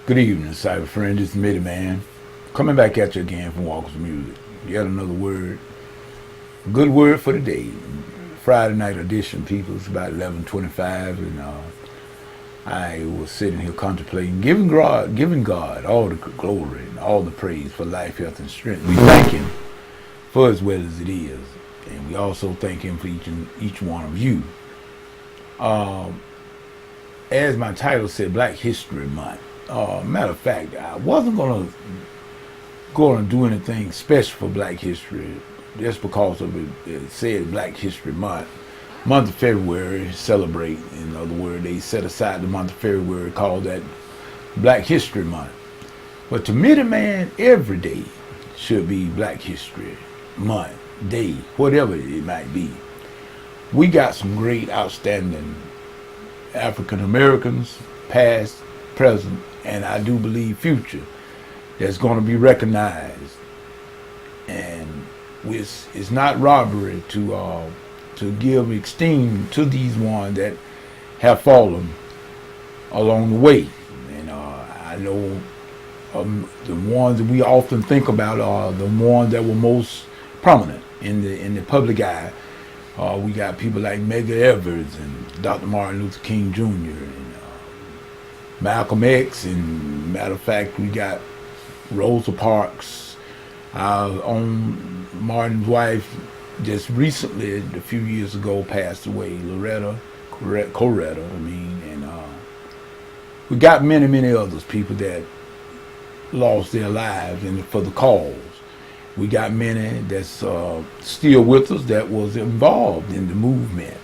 Good evening, cyber friend. It's Mitty Man. Coming back at you again from Walker's Music. Yet another word. Good word for the day. Friday night edition, people. It's about 11:25, and I was sitting here contemplating, giving God all the glory and all the praise for life, health, and strength. We thank Him for as well as it is, and we also thank Him for each one of you. As my title said, Black History Month. Matter of fact, I wasn't gonna do anything special for Black History just because of it said Black History Month. Month of February celebrate. In other words, they set aside the month of February, called that Black History Month. But to me, man, every day should be Black History Month, day, whatever it might be. We got some great, outstanding African Americans, past, present, and I do believe future, that's going to be recognized. And it's not robbery to give esteem to these ones that have fallen along the way. And I know the ones that we often think about are the ones that were most prominent in the public eye. We got people like Medgar Evers and Dr. Martin Luther King Jr. and Malcolm X, and matter of fact, we got Rosa Parks, our own Martin's wife, just recently, a few years ago, passed away, Coretta, and we got many others, people that lost their lives and for the cause. We got many that's still with us that was involved in the movement.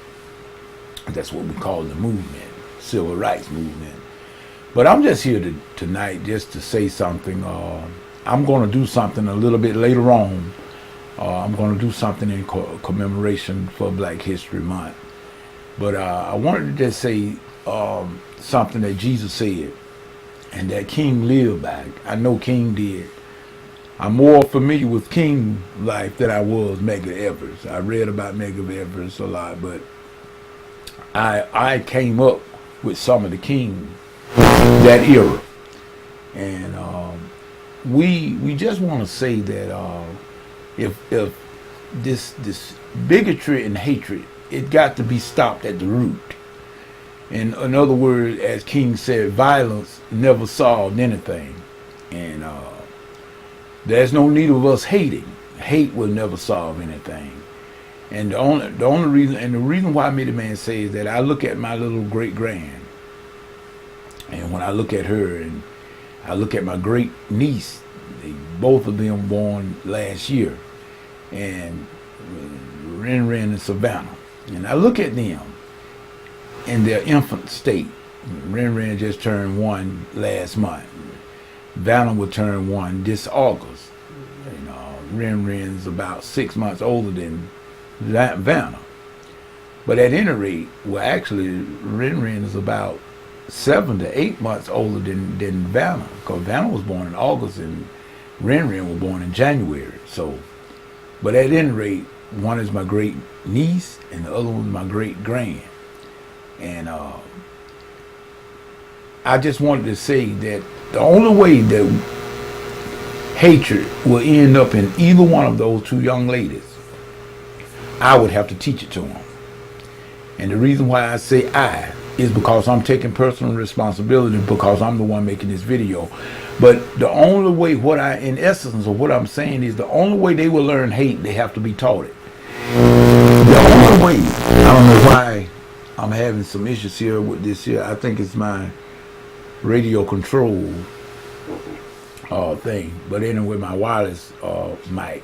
That's what we call the movement, civil rights movement. But I'm just here tonight just to say something. I'm going to do something a little bit later on. I'm going to do something in commemoration for Black History Month. But I wanted to just say something that Jesus said and that King lived by. I know King did. I'm more familiar with King life than I was Medgar Evers. I read about Medgar Evers a lot, but I came up with some of the King that era. And we just want to say that if this bigotry and hatred, it got to be stopped at the root. And in other words, as King said, violence never solved anything. And there's no need of us hating. Hate will never solve anything. And the only reason, and the reason why Mitty Man says that, I look at my little great grand, and when I look at her, and I look at my great niece, both of them born last year, and Ren and Savannah, and I look at them in their infant state. Ren just turned 1 last month. Vanna will turn 1 this August. Ren's about 6 months older than Vanna. But at any rate, well, actually, Ren is about 7 to 8 months older than Vanna, because Vanna was born in August and Ren was born in January. So, but at any rate, one is my great niece and the other one is my great grand. And I just wanted to say that the only way that hatred will end up in either one of those two young ladies, I would have to teach it to them. And the reason why I say I is because I'm taking personal responsibility, because I'm the one making this video. But the only way, in essence of what I'm saying is, the only way they will learn hate, they have to be taught it. The only way, I don't know why I'm having some issues here with this here. I think it's my radio control thing. But anyway, my wireless mic.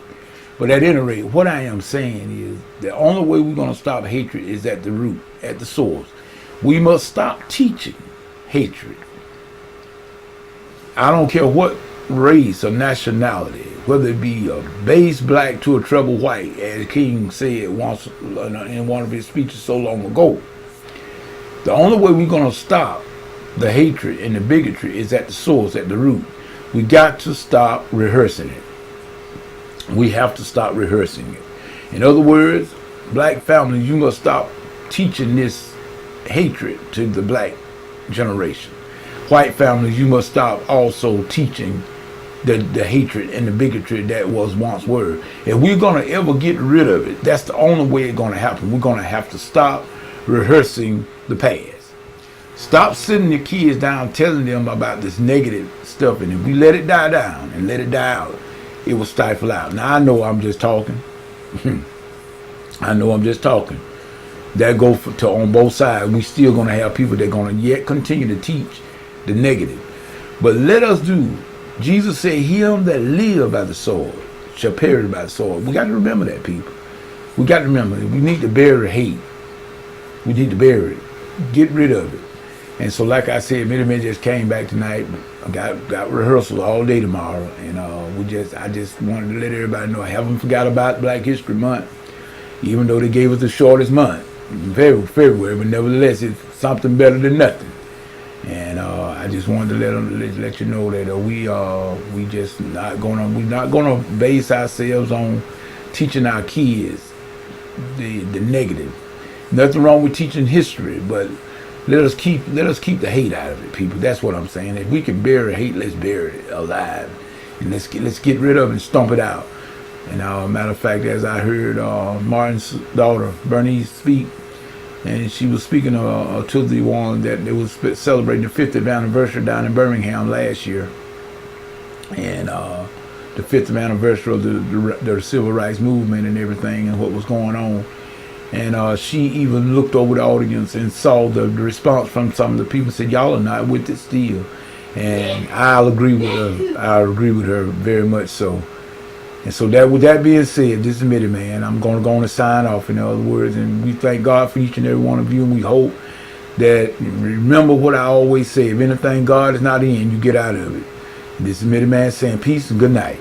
But at any rate, what I am saying is, the only way we're going to stop hatred is at the root, at the source. We must stop teaching hatred. I don't care what race or nationality, whether it be a base black to a treble white, as King said once in one of his speeches so long ago. The only way we're going to stop the hatred and the bigotry is at the source, at the root. We got to stop rehearsing it. We have to stop rehearsing it. In other words, black families, you must stop teaching this hatred to the black generation. white families, you must stop also teaching the hatred and the bigotry that was once were. If we're going to ever get rid of it, that's the only way it's going to happen. We're going to have to stop rehearsing the past. Stop sitting your kids down telling them about this negative stuff, and if we let it die down and let it die out, it will stifle out. Now, I know I'm just talking. I know I'm just talking. That go to on both sides. We still going to have people that are going to yet continue to teach the negative. But let us do. Jesus said, him that live by the sword shall perish by the sword. We got to remember that, people. We got to remember that. We need to bury hate. We need to bury it. Get rid of it. And so, like I said, Minnie Man just came back tonight. I got rehearsal all day tomorrow, and I just wanted to let everybody know I haven't forgot about Black History Month, even though they gave us the shortest month, February, but nevertheless, it's something better than nothing. And I just wanted to let you know that we're not gonna base ourselves on teaching our kids the negative. Nothing wrong with teaching history, but let us keep the hate out of it, people. That's what I'm saying. If we can bury hate, let's bury it alive, and let's get rid of it and stomp it out. And matter of fact, as I heard Martin's daughter Bernice speak, and she was speaking to the one that they was celebrating the 50th anniversary down in Birmingham last year, and the 50th anniversary of the civil rights movement and everything and what was going on. And she even looked over the audience and saw the response from some of the people. Said, y'all are not with it still. And I'll agree with her. I agree with her very much so. And so that, with that being said, this is Mitty Man. I'm going to go on and sign off, in other words. And we thank God for each and every one of you. And we hope that, remember what I always say, if anything God is not in, you get out of it. And this is Mitty Man saying peace and good night.